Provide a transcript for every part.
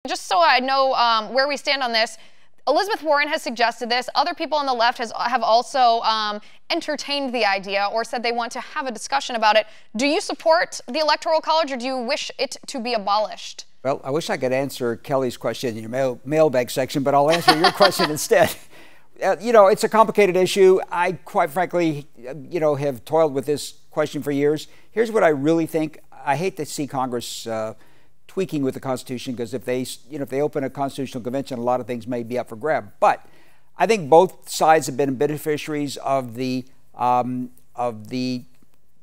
Just so I know where we stand on this, Elizabeth Warren has suggested this. Other people on the left have also entertained the idea or said they want to have a discussion about it. Do you support the Electoral College, or do you wish it to be abolished? Well, I wish I could answer Kelly's question in your mailbag section, but I'll answer your question instead. You know, it's a complicated issue. I, quite frankly, have toiled with this question for years. Here's what I really think. I hate to see Congress tweaking with the Constitution, because if they open a constitutional convention, a lot of things may be up for grab. But I think both sides have been beneficiaries of the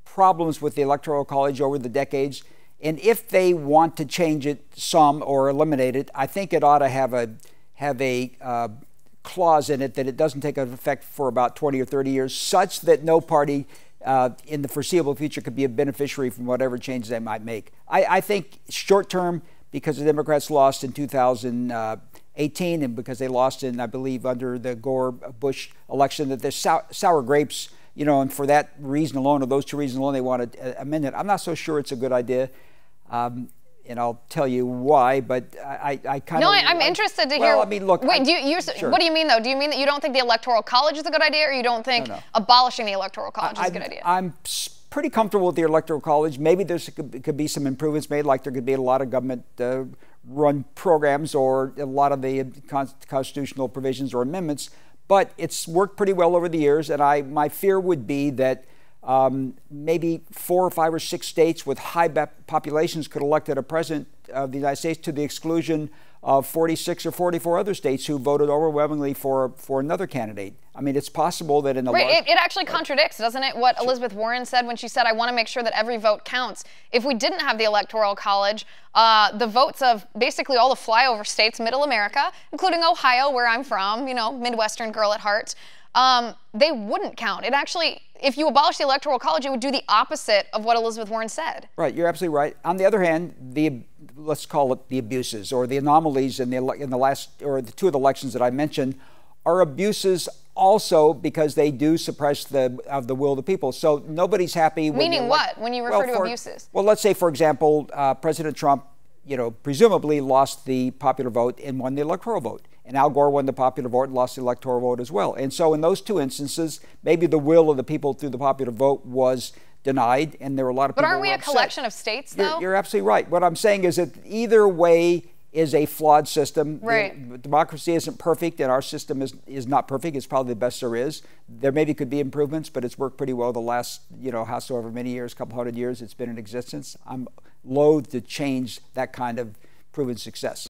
problems with the Electoral College over the decades. And if they want to change it some or eliminate it, I think it ought to have a clause in it that it doesn't take effect for about 20 or 30 years, such that no party in the foreseeable future could be a beneficiary from whatever changes they might make. I think short term, because the Democrats lost in 2018 and because they lost in, I believe, under the Gore-Bush election, that there's sour grapes, and for that reason alone, or those two reasons alone, they want to amend it. I'm not so sure it's a good idea. And I'll tell you why, but I kind of... No, I'm interested to hear... Well, I mean, look... Wait, sure. What do you mean, though? Do you mean that you don't think the Electoral College is a good idea, or you don't think abolishing the Electoral College is a good idea? I'm pretty comfortable with the Electoral College. Maybe there could be some improvements made, like there could be a lot of government-run programs or a lot of the constitutional provisions or amendments, but it's worked pretty well over the years, and my fear would be that maybe 4 or 5 or 6 states with high populations could elect a president of the United States to the exclusion of 46 or 44 other states who voted overwhelmingly for another candidate. I mean, it's possible that in the it actually contradicts, doesn't it, what Elizabeth Warren said when she said, I want to make sure that every vote counts. If we didn't have the Electoral College, the votes of basically all the flyover states, middle America, including Ohio, where I'm from, Midwestern girl at heart, they wouldn't count. It actually, if you abolish the Electoral College, it would do the opposite of what Elizabeth Warren said. Right, you're absolutely right. On the other hand, let's call it the abuses or the anomalies in the last, or the 2 of the elections that I mentioned, are abuses also because they do suppress the will of the people. So nobody's happy. Meaning what, when you refer to abuses? Well, let's say, for example, President Trump, presumably lost the popular vote and won the electoral vote. And Al Gore won the popular vote and lost the electoral vote as well. And so in those 2 instances, maybe the will of the people through the popular vote was denied, and there were a lot of people But aren't we a upset. collection of states, though? You're absolutely right. What I'm saying is that either way is a flawed system. Right. Democracy isn't perfect, and our system is not perfect. It's probably the best there is. There maybe could be improvements, but it's worked pretty well the last, however many years, couple hundred years it's been in existence. I'm loath to change that kind of proven success.